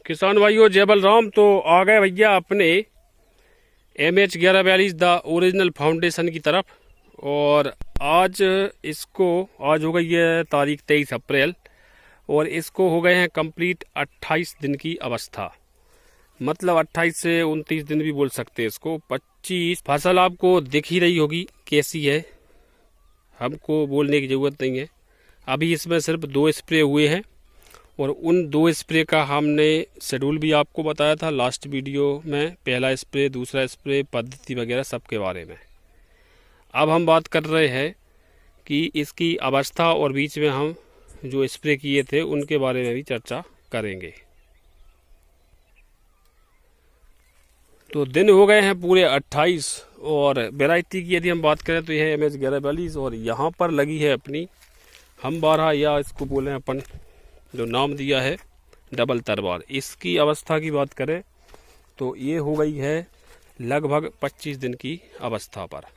किसान भाइयों जय बलराम। तो आ गए भैया अपने MH1142 द ओरिजिनल फाउंडेशन की तरफ। और आज हो गई है तारीख 23 अप्रैल और इसको हो गए हैं कंप्लीट 28 दिन की अवस्था। मतलब 28 से 29 दिन भी बोल सकते हैं इसको। 25 फसल आपको दिख ही रही होगी कैसी है, हमको बोलने की ज़रूरत नहीं है। अभी इसमें सिर्फ 2 स्प्रे हुए हैं और उन 2 स्प्रे का हमने शेड्यूल भी आपको बताया था लास्ट वीडियो में। पहला स्प्रे, दूसरा स्प्रे, पद्धति वगैरह सब के बारे में। अब हम बात कर रहे हैं कि इसकी अवस्था और बीच में हम जो स्प्रे किए थे उनके बारे में भी चर्चा करेंगे। तो दिन हो गए हैं पूरे 28 और वैरायटी की यदि हम बात करें तो यह है MH1142 और यहाँ पर लगी है अपनी हम 12 या इसको बोले अपन जो नाम दिया है डबल तरवार। इसकी अवस्था की बात करें तो ये हो गई है लगभग 25 दिन की अवस्था पर।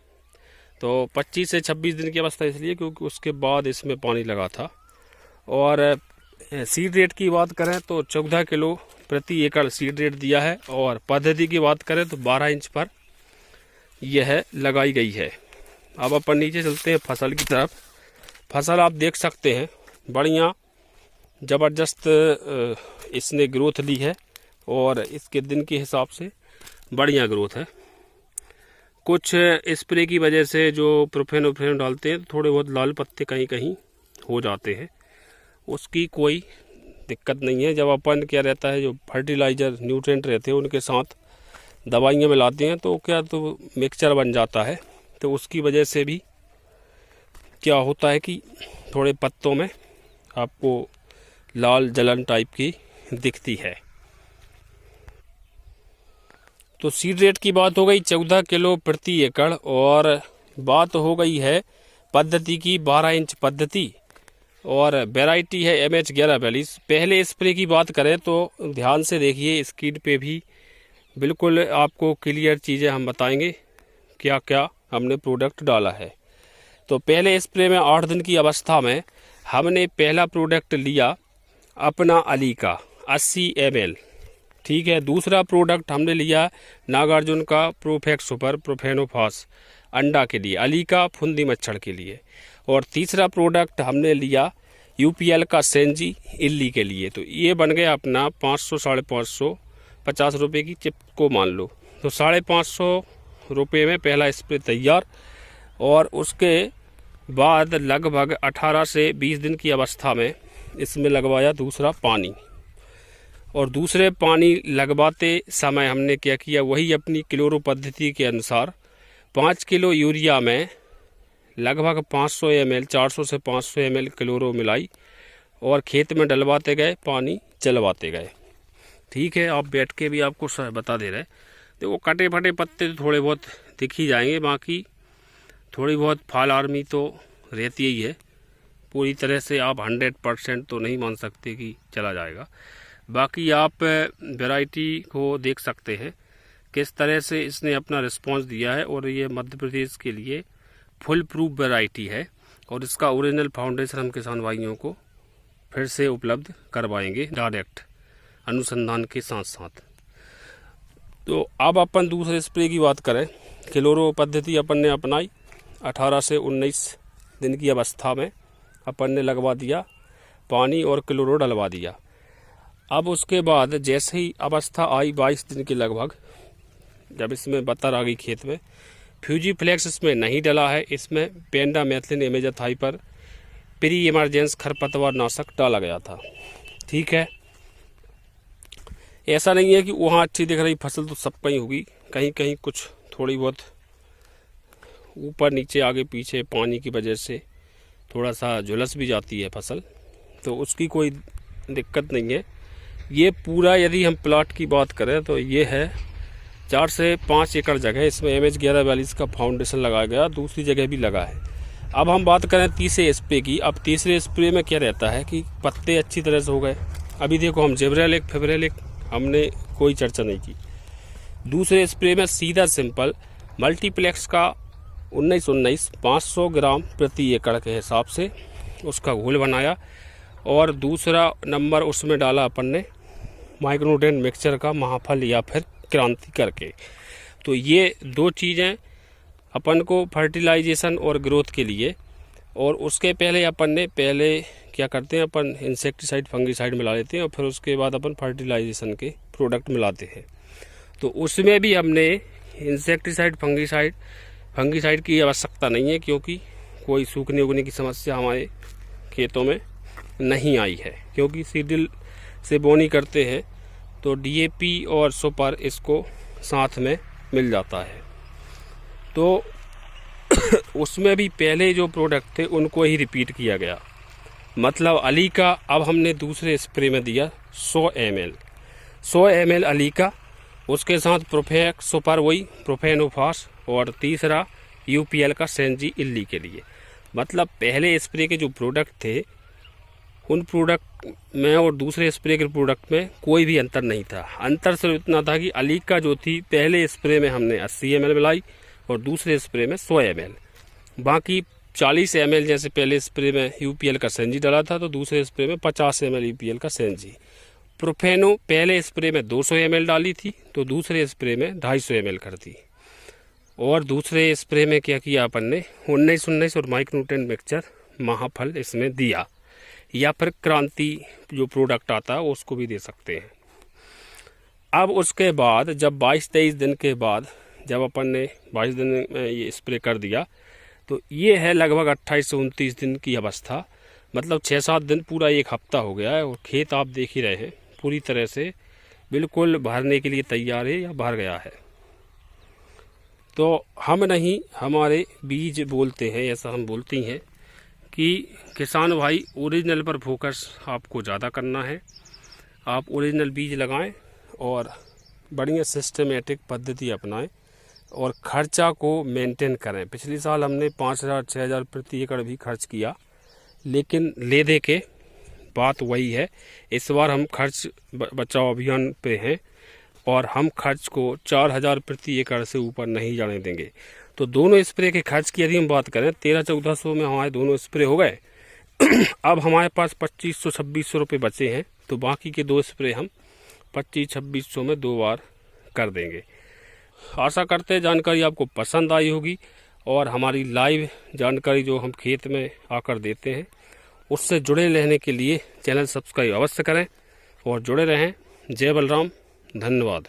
तो 25 से 26 दिन की अवस्था इसलिए क्योंकि उसके बाद इसमें पानी लगा था। और सीड रेट की बात करें तो 14 किलो प्रति एकड़ सीड रेट दिया है और पद्धति की बात करें तो 12 इंच पर यह लगाई गई है। अब अपन नीचे चलते हैं फसल की तरफ। फसल आप देख सकते हैं बढ़िया ज़बरदस्त इसने ग्रोथ ली है और इसके दिन के हिसाब से बढ़िया ग्रोथ है। कुछ स्प्रे की वजह से जो प्रोफेन डालते हैं तो थोड़े बहुत लाल पत्ते कहीं कहीं हो जाते हैं, उसकी कोई दिक्कत नहीं है। जब अपन क्या रहता है जो फर्टिलाइज़र न्यूट्रिएंट रहते हैं उनके साथ दवाइयाँ मिलाते हैं तो क्या तो मिक्सचर बन जाता है, तो उसकी वजह से भी क्या होता है कि थोड़े पत्तों में आपको लाल जलन टाइप की दिखती है। तो सीड रेट की बात हो गई 14 किलो प्रति एकड़ और बात हो गई है पद्धति की 12 इंच पद्धति और वैरायटी है MH1142। पहले स्प्रे की बात करें तो ध्यान से देखिए, स्क्रीन पे भी बिल्कुल आपको क्लियर चीज़ें हम बताएंगे क्या क्या हमने प्रोडक्ट डाला है। तो पहले स्प्रे में 8 दिन की अवस्था में हमने पहला प्रोडक्ट लिया अपना अली का 80 ml, ठीक है। दूसरा प्रोडक्ट हमने लिया नागार्जुन का प्रोफेक्ट सुपर प्रोफेनोफास अंडा के लिए, अली का फुंदी मच्छर के लिए। और तीसरा प्रोडक्ट हमने लिया UPL का सेंजी इल्ली के लिए। तो ये बन गया अपना 500-550 50 रुपये की चिप को मान लो, तो 550 रुपये में पहला स्प्रे तैयार। और उसके बाद लगभग 18 से 20 दिन की अवस्था में इसमें लगवाया दूसरा पानी। और दूसरे पानी लगवाते समय हमने क्या किया, वही अपनी क्लोरो पद्धति के अनुसार 5 किलो यूरिया में लगभग 500 ml 400 से 500 ml क्लोरो मिलाई और खेत में डलवाते गए, पानी चलवाते गए। ठीक है, आप बैठ के भी आपको बता दे रहे। देखो कटे फटे पत्ते तो थोड़े बहुत दिख ही जाएंगे, बाकी थोड़ी बहुत फाल आर्मी तो रहती ही है। पूरी तरह से आप 100% तो नहीं मान सकते कि चला जाएगा। बाकी आप वैरायटी को देख सकते हैं किस तरह से इसने अपना रिस्पांस दिया है। और ये मध्य प्रदेश के लिए फुल प्रूफ वैरायटी है और इसका ओरिजिनल फाउंडेशन हम किसान भाइयों को फिर से उपलब्ध करवाएंगे डायरेक्ट अनुसंधान के साथ साथ। तो अब अपन दूसरे स्प्रे की बात करें, क्लोरो पद्धति अपन ने अपनाई 18 से 19 दिन की अवस्था में अपन ने लगवा दिया पानी और क्लोरो डलवा दिया। अब उसके बाद जैसे ही अवस्था आई 22 दिन के लगभग, जब इसमें बत्तर आ गई खेत में, फ्यूजीफ्लेक्स इसमें नहीं डला है, इसमें पेंडामेथिलिन इमेजाथाइपर प्री इमरजेंस खरपतवार नाशक डाला गया था। ठीक है, ऐसा नहीं है कि वहाँ अच्छी दिख रही फसल तो सब कहीं होगी, कहीं कहीं कुछ थोड़ी बहुत ऊपर नीचे आगे पीछे पानी की वजह से थोड़ा सा झुलस भी जाती है फसल, तो उसकी कोई दिक्कत नहीं है। ये पूरा यदि हम प्लाट की बात करें तो ये है 4 से 5 एकड़ जगह, इसमें MH1142 का फाउंडेशन लगाया गया, दूसरी जगह भी लगा है। अब हम बात करें तीसरे स्प्रे की। अब तीसरे स्प्रे में क्या रहता है कि पत्ते अच्छी तरह से हो गए। अभी देखो हम जिब्रेलिक फेब्रेलिक हमने कोई चर्चा नहीं की। दूसरे स्प्रे में सीधा सिंपल मल्टीप्लेक्स का 19-19 500 ग्राम प्रति एकड़ के हिसाब से उसका घोल बनाया और दूसरा नंबर उसमें डाला अपन ने माइक्रोन्यूट्रिएंट मिक्सचर का महाफल या फिर क्रांति करके। तो ये दो चीज़ें अपन को फर्टिलाइजेशन और ग्रोथ के लिए, और उसके पहले अपन ने क्या करते हैं, अपन इंसेक्टिसाइड फंगिसाइड मिला लेते हैं और फिर उसके बाद अपन फर्टिलाइजेशन के प्रोडक्ट मिलाते हैं। तो उसमें भी हमने इंसेक्टिसाइड फंगिसाइड की आवश्यकता नहीं है, क्योंकि कोई सूखने उगने की समस्या हमारे खेतों में नहीं आई है, क्योंकि सीडल से बोनी करते हैं तो DAP और सुपर इसको साथ में मिल जाता है। तो उसमें भी पहले जो प्रोडक्ट थे उनको ही रिपीट किया गया। मतलब अली का अब हमने दूसरे स्प्रे में दिया 100 ml अली का, उसके साथ प्रोफेक्स सुपर वही प्रोफेनोफास, और तीसरा UPL का सेंजी इल्ली के लिए। मतलब पहले स्प्रे के जो प्रोडक्ट थे उन प्रोडक्ट में और दूसरे स्प्रे के प्रोडक्ट में कोई भी अंतर नहीं था। अंतर सिर्फ इतना था कि अली का जो थी पहले स्प्रे में हमने 80 ml मिलाई और दूसरे स्प्रे में 100 ml, बाकी 40 ml जैसे पहले स्प्रे में UPL का सेंजी डाला था तो दूसरे स्प्रे में 50 ml UPL का सेंजी। प्रोफेनो पहले स्प्रे में 200 ml डाली थी तो दूसरे स्प्रे में 250 ml कर दी। और दूसरे स्प्रे में क्या किया अपन ने 19-19 और माइक्रोन्यूट्रिएंट मिक्सचर महाफल इसमें दिया, या फिर क्रांति जो प्रोडक्ट आता है उसको भी दे सकते हैं। अब उसके बाद जब 22-23 दिन के बाद जब अपन ने 22 दिन में ये स्प्रे कर दिया तो ये है लगभग 28 से 29 दिन की अवस्था। मतलब 6-7 दिन, पूरा एक हफ्ता हो गया है और खेत आप देख ही रहे हैं पूरी तरह से बिल्कुल भरने के लिए तैयार है या भर गया है। तो हम नहीं, हमारे बीज बोलते हैं, ऐसा हम बोलती हैं कि किसान भाई ओरिजिनल पर फोकस आपको ज़्यादा करना है। आप ओरिजिनल बीज लगाएं और बढ़िया सिस्टमेटिक पद्धति अपनाएं और खर्चा को मेंटेन करें। पिछले साल हमने 5,000-6,000 प्रति एकड़ भी खर्च किया, लेकिन ले दे के बात वही है। इस बार हम खर्च बचाओ अभियान पे हैं और हम खर्च को 4,000 प्रति एकड़ से ऊपर नहीं जाने देंगे। तो दोनों स्प्रे के खर्च की यदि हम बात करें 1300-1400 में हमारे दोनों स्प्रे हो गए। अब हमारे पास 2500-2600 रुपये बचे हैं, तो बाकी के 2 स्प्रे हम 2500-2600 में 2 बार कर देंगे। आशा करते हैं जानकारी आपको पसंद आई होगी और हमारी लाइव जानकारी जो हम खेत में आकर देते हैं उससे जुड़े रहने के लिए चैनल सब्सक्राइब अवश्य करें और जुड़े रहें। जय बलराम, धन्यवाद।